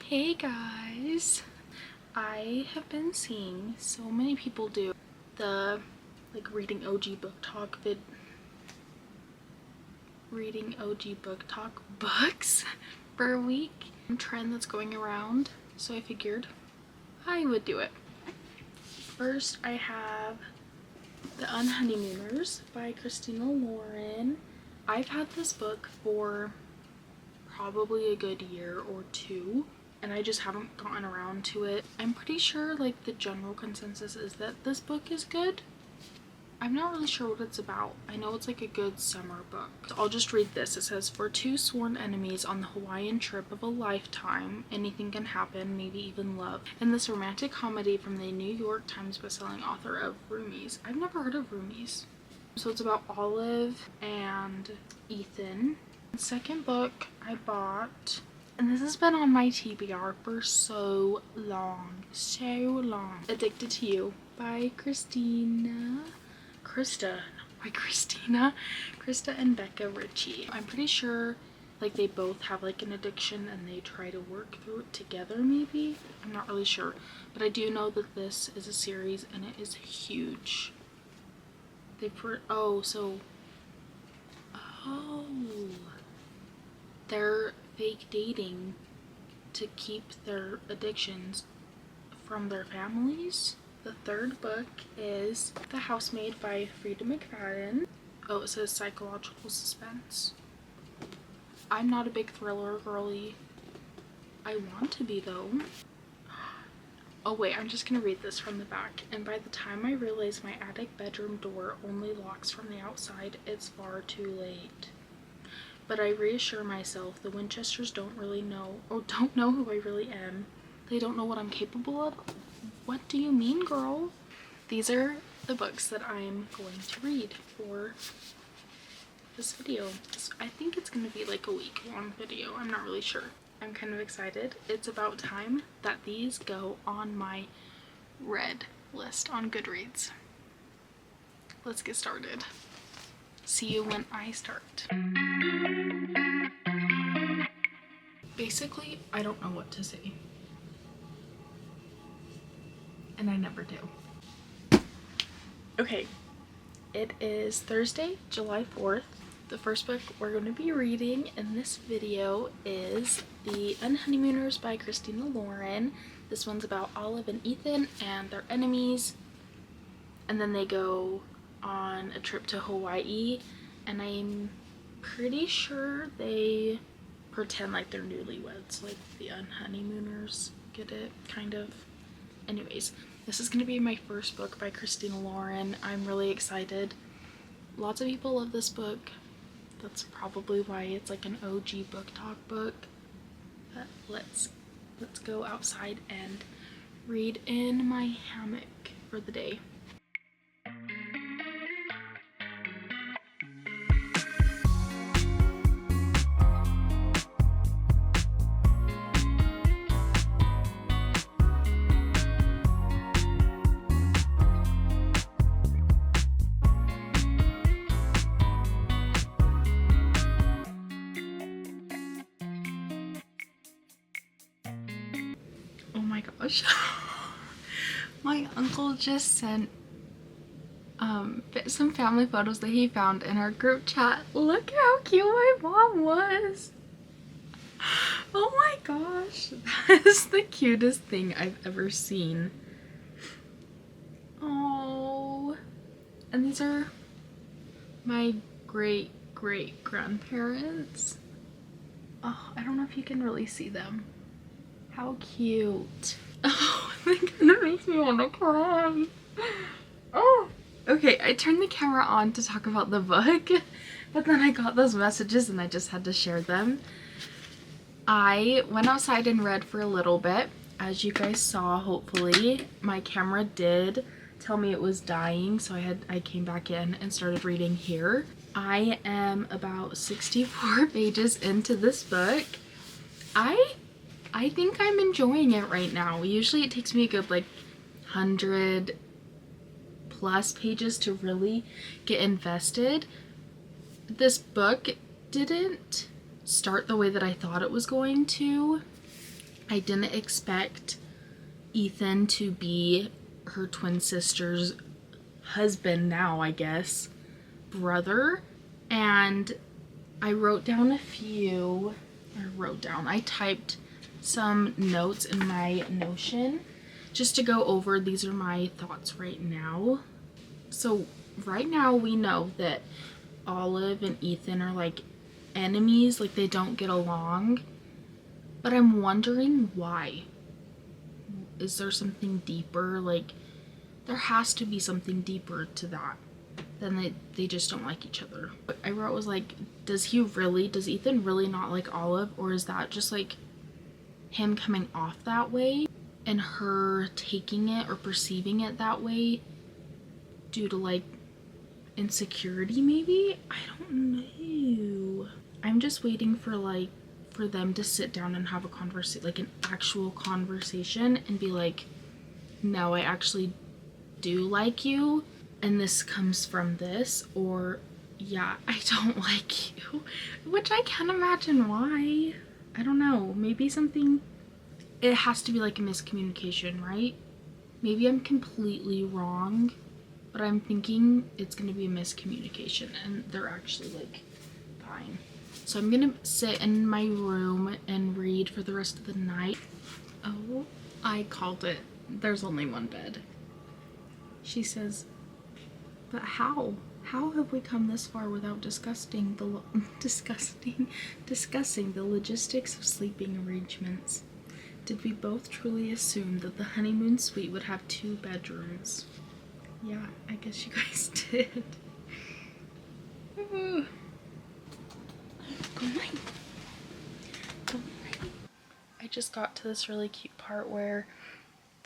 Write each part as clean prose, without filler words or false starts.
Hey guys, I have been seeing so many people do the reading OG book talk books for a week trend that's going around, so I figured I would do it. First I have The Unhoneymooners by Christina Lauren. I've had this book for probably a good year or two and I just haven't gotten around to it. I'm pretty sure like the general consensus is that this book is good. I'm not really sure what it's about. I know it's like a good summer book. So I'll just read this. It says, for two sworn enemies on the Hawaiian trip of a lifetime, anything can happen, maybe even love. In this romantic comedy from the New York Times bestselling author of Roomies. I've never heard of Roomies. So it's about Olive and Ethan. The second book I bought, and this has been on my TBR for so long. Addicted to You by Krista and Becca Ritchie. I'm pretty sure like they both have like an addiction and they try to work through it together maybe. I'm not really sure, but I do know that this is a series and it is huge. They're fake dating to keep their addictions from their families. The third book is The Housemaid by Frida McFadden. Oh, it says psychological suspense. I'm not a big thriller girly. I want to be though. Oh wait, I'm just gonna read this from the back. And by the time I realize my attic bedroom door only locks from the outside, it's far too late. But I reassure myself the Winchesters don't know who I really am. They don't know what I'm capable of. What do you mean, girl? These are the books that I'm going to read for this video. I think it's going to be like a week-long video. I'm not really sure. I'm kind of excited. It's about time that these go on my read list on Goodreads. Let's get started. See you when I start. Basically, I don't know what to say. And I never do. Okay, it is Thursday, July 4th. The first book we're going to be reading in this video is The Unhoneymooners by Christina Lauren. This one's about Olive and Ethan and their enemies. And then they go on a trip to Hawaii. And I'm pretty sure they pretend like they're newlyweds, like the Unhoneymooners. Get it? Kind of. Anyways, this is going to be my first book by Christina Lauren. I'm really excited. Lots of people love this book. That's probably why it's like an OG book talk book. But let's go outside and read in my hammock for the day. Oh my gosh. My uncle just sent some family photos that he found in our group chat. Look how cute my mom was. Oh my gosh. That is the cutest thing I've ever seen. Oh. And these are my great grandparents. Oh, I don't know if you can really see them. How cute. Oh, that kind of makes me want to cry. Oh. Okay, I turned the camera on to talk about the book, but then I got those messages and I just had to share them. I went outside and read for a little bit. As you guys saw, hopefully, my camera did tell me it was dying, so I came back in and started reading here. I am about 64 pages into this book. I think I'm enjoying it right now. Usually it takes me a good like 100+ pages to really get invested. This book didn't start the way that I thought it was going to. I didn't expect Ethan to be her twin sister's husband now, I guess, brother. And I wrote down I typed some notes in my Notion just to go over. These are my thoughts right now. So right now we know that Olive and Ethan are like enemies, like they don't get along. But I'm wondering why. Is there something deeper? Like, there has to be something deeper to that than they just don't like each other. What I wrote was like, does Ethan really not like Olive? Or is that just like him coming off that way and her taking it or perceiving it that way due to like insecurity maybe? I don't know. I'm just waiting for them to sit down and have a conversation, like an actual conversation, and be like, no, I actually do like you and this comes from this, or yeah, I don't like you, which I can't imagine why. I don't know, maybe something, it has to be like a miscommunication, right? Maybe I'm completely wrong, but I'm thinking it's gonna be a miscommunication and they're actually like fine. So I'm gonna sit in my room and read for the rest of the night. Oh, I called it. There's only one bed. She says, but how? How have we come this far without discussing the logistics of sleeping arrangements? Did we both truly assume that the honeymoon suite would have 2 bedrooms? Yeah, I guess you guys did. Good night. Good night. I just got to this really cute part where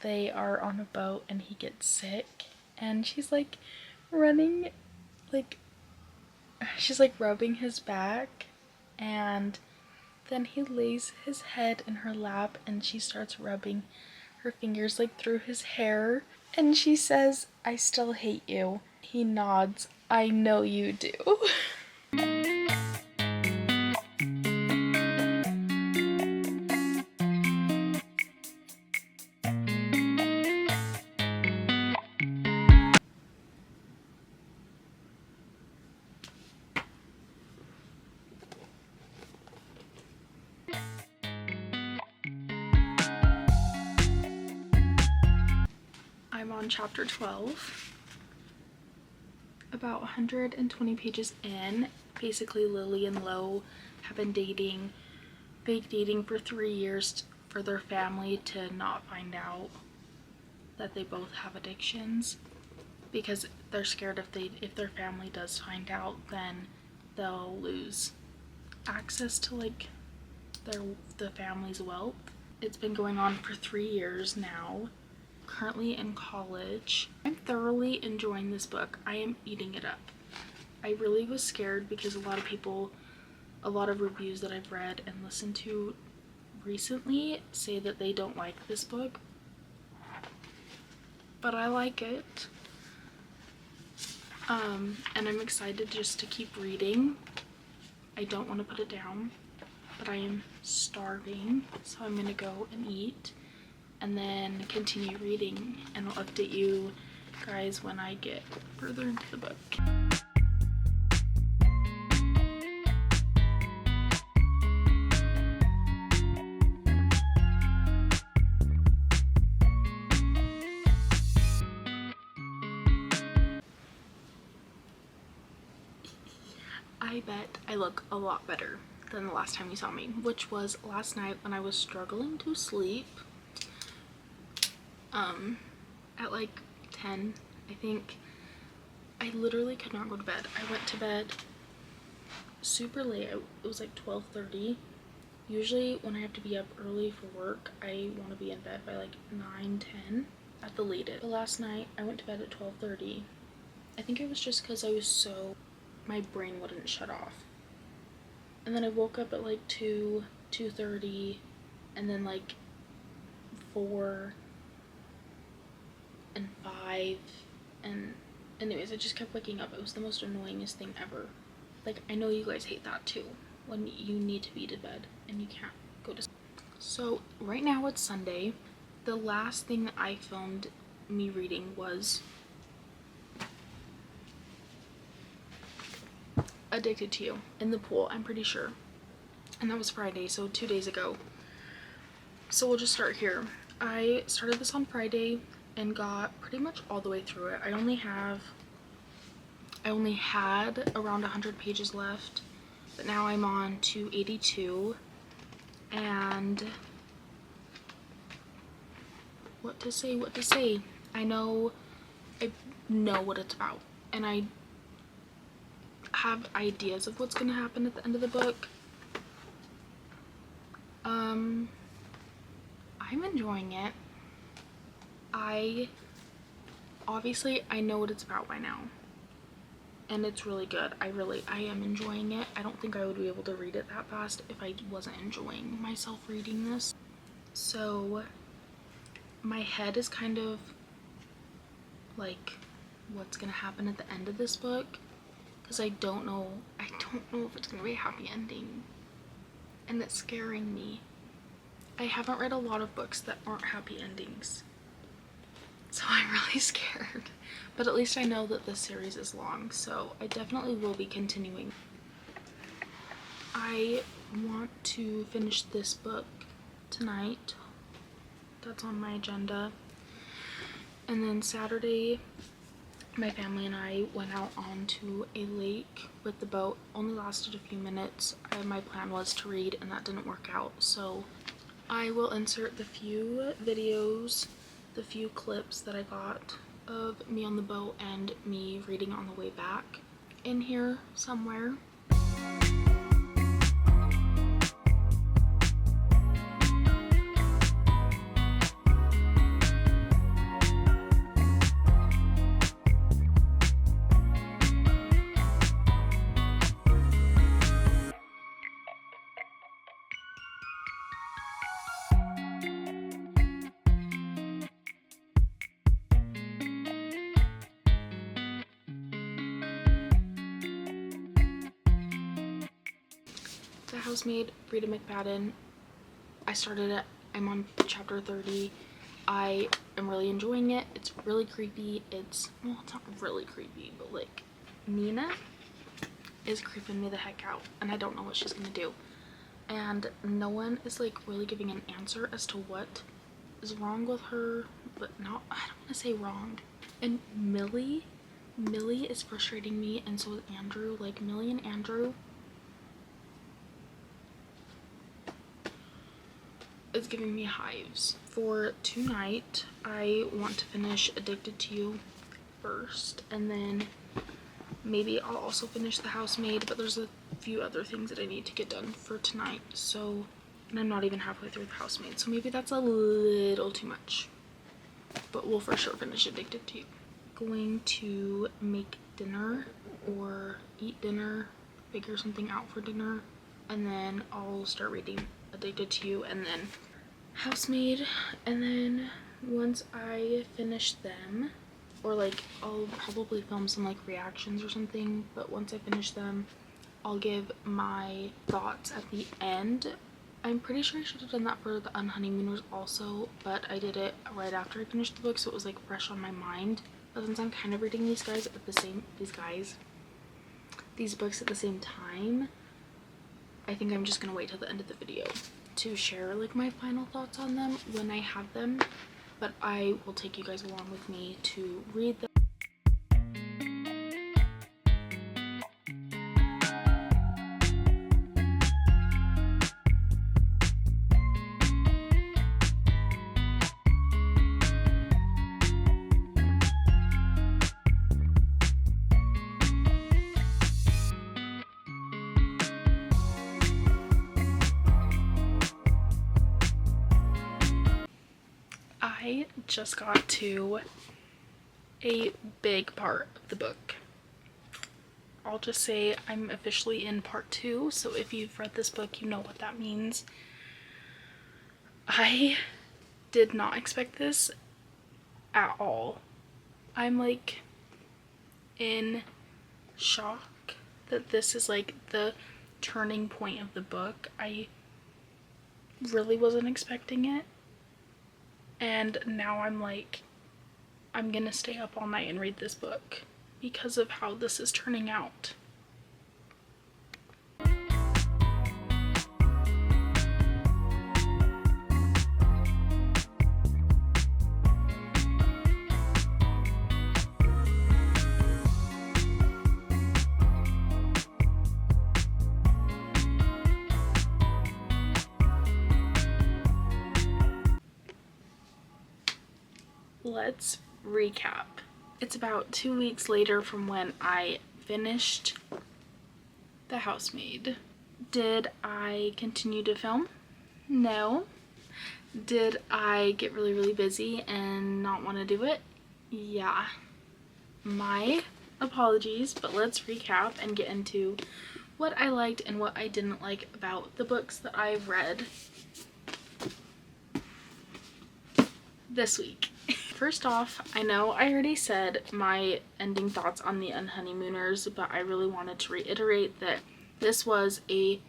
they are on a boat and he gets sick and she's like running, like she's like rubbing his back, and then he lays his head in her lap and she starts rubbing her fingers like through his hair, and she says, I still hate you. He nods, I know you do. I'm on chapter 12, about 120 pages in. Basically, Lily and Lo have been dating, fake dating for 3 years for their family to not find out that they both have addictions, because they're scared if their family does find out, then they'll lose access to like the family's wealth. It's been going on for 3 years now. Currently in college. I'm thoroughly enjoying this book. I am eating it up. I really was scared because a lot of reviews that I've read and listened to recently say that they don't like this book, but I like it. And I'm excited just to keep reading. I don't want to put it down, but I am starving, so I'm gonna go and eat and then continue reading, and I'll update you guys when I get further into the book. I bet I look a lot better than the last time you saw me, which was last night when I was struggling to sleep. At like 10, I think. I literally could not go to bed. I went to bed super late. It was like 12:30. Usually when I have to be up early for work, I want to be in bed by like 9-10 at the latest. But last night I went to bed at 12:30. I think it was just because my brain wouldn't shut off. And then I woke up at like 2:30, and then like 4 and 5, and anyways, I just kept waking up. It was the most annoyingest thing ever. Like, I know you guys hate that too, when you need to be to bed and you can't go to sleep. So right now it's Sunday. The last thing that I filmed me reading was Addicted to You in the pool, I'm pretty sure. And that was Friday, so 2 days ago. So we'll just start here. I started this on Friday and got pretty much all the way through it. I only had around 100 pages left, but now I'm on 282. And what to say. I know what it's about, and I have ideas of what's gonna happen at the end of the book. I'm enjoying it. I know what it's about by now, and it's really good. I am enjoying it. I don't think I would be able to read it that fast if I wasn't enjoying myself reading this. So my head is kind of like, what's gonna happen at the end of this book, because I don't know if it's gonna be a happy ending, and it's scaring me. I haven't read a lot of books that aren't happy endings, so I'm really scared. But at least I know that this series is long, so I definitely will be continuing. I want to finish this book tonight. That's on my agenda. And then Saturday, my family and I went out onto a lake with the boat. Only lasted a few minutes. My plan was to read, and that didn't work out, so I will insert the few videos, the few clips that I got of me on the boat and me reading on the way back in here somewhere. The Housemaid, Rita McFadden. I started it. I'm on chapter 30. I am really enjoying it. It's really creepy. It's not really creepy, but like, Nina is creeping me the heck out, and I don't know what she's gonna do. And no one is like really giving an answer as to what is wrong with her, but I don't want to say wrong. And Millie is frustrating me, and so is Andrew. Like, Millie and Andrew, it's giving me hives. For tonight, I want to finish Addicted to You first, and then maybe I'll also finish The Housemaid, but there's a few other things that I need to get done for tonight, so, and I'm not even halfway through The Housemaid, so maybe that's a little too much, but we'll for sure finish Addicted to You. Going to make dinner or eat dinner, figure something out for dinner, and then I'll start reading Addicted to You and then Housemaid. And then once I finish them, or like, I'll probably film some like reactions or something, but once I finish them, I'll give my thoughts at the end. I'm pretty sure I should have done that for the Unhoneymooners also, but I did it right after I finished the book, so it was like fresh on my mind. But since I'm kind of reading these books at the same time, I think I'm just gonna wait till the end of the video to share like my final thoughts on them when I have them, but I will take you guys along with me to read them. I just got to a big part of the book. I'll just say I'm officially in part 2, so if you've read this book, you know what that means. I did not expect this at all. I'm like in shock that this is like the turning point of the book. I really wasn't expecting it. And now I'm like, I'm gonna stay up all night and read this book because of how this is turning out. Let's recap. It's about 2 weeks later from when I finished The Housemaid. Did I continue to film? No. Did I get really busy and not want to do it? Yeah. My apologies, but let's recap and get into what I liked and what I didn't like about the books that I've read this week. First off, I know I already said my ending thoughts on the Unhoneymooners, but I really wanted to reiterate that this was a...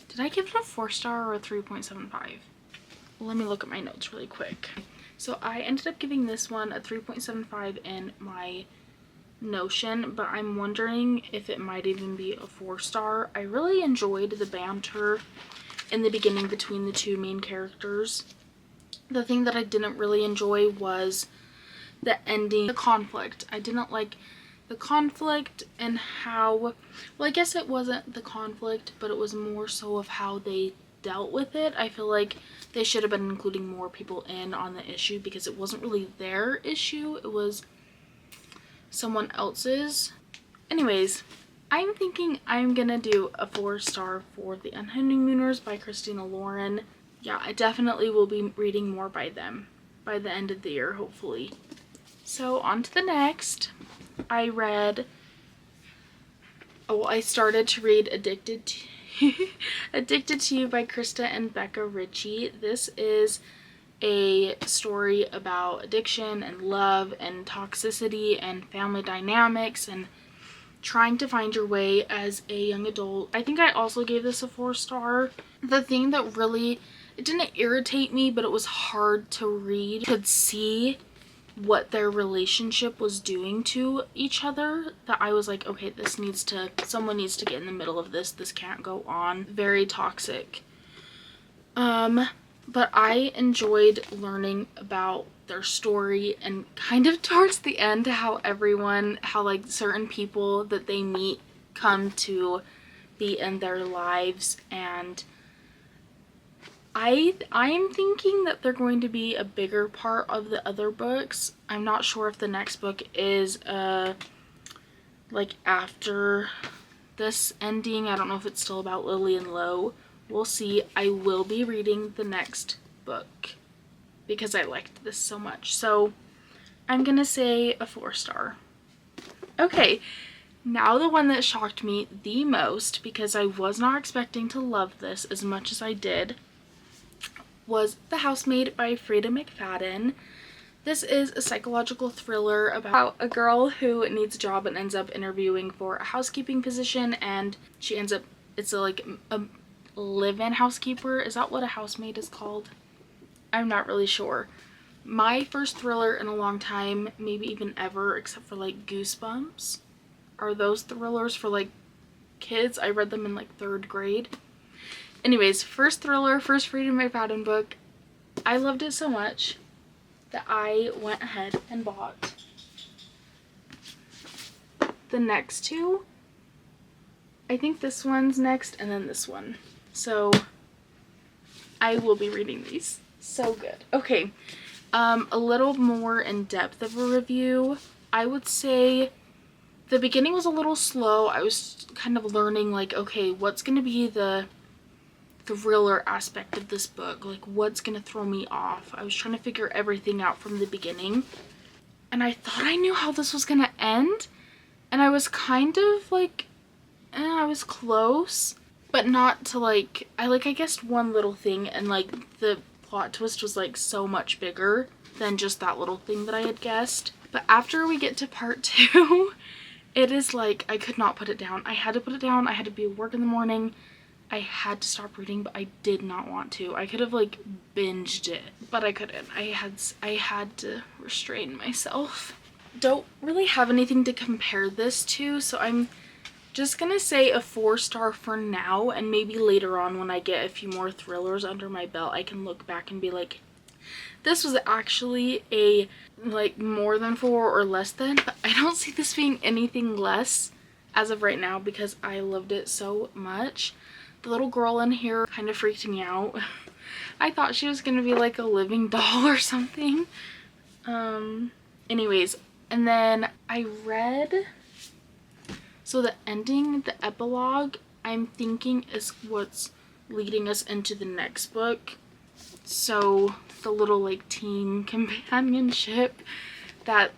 Did I give it a 4-star or a 3.75? Let me look at my notes really quick. So I ended up giving this one a 3.75 in my Notion, but I'm wondering if it might even be a 4-star. I really enjoyed the banter in the beginning between the two main characters. The thing that I didn't really enjoy was the ending, the conflict. I didn't like the conflict and how, well, I guess it wasn't the conflict, but it was more so of how they dealt with it. I feel like they should have been including more people in on the issue because it wasn't really their issue, it was someone else's. Anyways, I'm thinking I'm gonna do a 4-star for The Unhoneymooners by Christina Lauren. Yeah, I definitely will be reading more by them by the end of the year, hopefully. So on to the next. I started to read Addicted to You by Krista and Becca Ritchie. This is a story about addiction and love and toxicity and family dynamics and trying to find your way as a young adult. I think I also gave this a 4-star. The thing that really, it didn't irritate me, but it was hard to read. I could see what their relationship was doing to each other, that I was like, okay, someone needs to get in the middle of this. This can't go on. Very toxic. But I enjoyed learning about their story and kind of towards the end how like certain people that they meet come to be in their lives, and I'm thinking that they're going to be a bigger part of the other books. I'm not sure if the next book is like after this ending. I don't know if it's still about Lily and Lo. We'll see. I will be reading the next book because I liked this so much. So I'm gonna say a 4-star. Okay, now the one that shocked me the most, because I was not expecting to love this as much as I did, was The Housemaid by Frida McFadden. This is a psychological thriller about a girl who needs a job and ends up interviewing for a housekeeping position, and she ends up, it's like a live-in housekeeper. Is that what a housemaid is called? I'm not really sure. My first thriller in a long time, maybe even ever, except for like Goosebumps. Are those thrillers for like kids? I read them in like 3rd grade. Anyways, first thriller, first Frida McFadden book. I loved it so much that I went ahead and bought the next two. I think this one's next and then this one. So I will be reading these. So good. Okay, a little more in depth of a review. I would say the beginning was a little slow. I was kind of learning like, okay, what's going to be the thriller aspect of this book? Like, what's going to throw me off? I was trying to figure everything out from the beginning. And I thought I knew how this was going to end. And I was kind of like, I was close. But not to like, I guessed one little thing and like the plot twist was like so much bigger than just that little thing that I had guessed. But after we get to part 2, it is like I could not put it down. I had to put it down. I had to be at work in the morning. I had to stop reading, but I did not want to. I could have like binged it, but I couldn't. I had to restrain myself. Don't really have anything to compare this to, so I'm just gonna say a 4-star for now, and maybe later on when I get a few more thrillers under my belt, I can look back and be like, this was actually a like more than 4 or less than, but I don't see this being anything less as of right now because I loved it so much. The little girl in here kind of freaked me out. I thought she was gonna be like a living doll or something. Anyways, and then I read, so the ending, the epilogue, I'm thinking is what's leading us into the next book. So the little like teen companionship that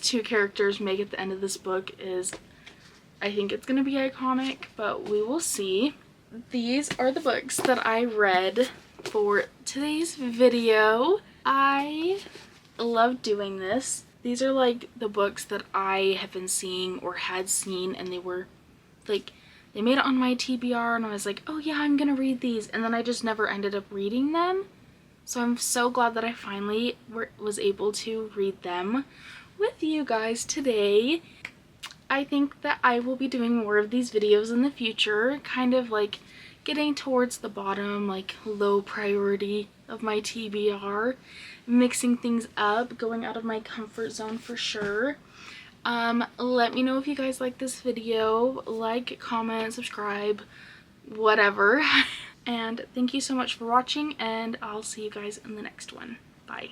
2 characters make at the end of this book is, I think it's gonna be iconic, but we will see. These are the books that I read for today's video. I love doing this. These are like the books that I have been seeing or had seen, and they were like, they made it on my TBR and I was like, oh yeah, I'm gonna read these, and then I just never ended up reading them. So I'm so glad that I finally was able to read them with you guys today. I think that I will be doing more of these videos in the future, kind of like getting towards the bottom, like low priority of my TBR, mixing things up, going out of my comfort zone for sure. Let me know if you guys like this video, like, comment, subscribe, whatever. And thank you so much for watching, and I'll see you guys in the next one. Bye.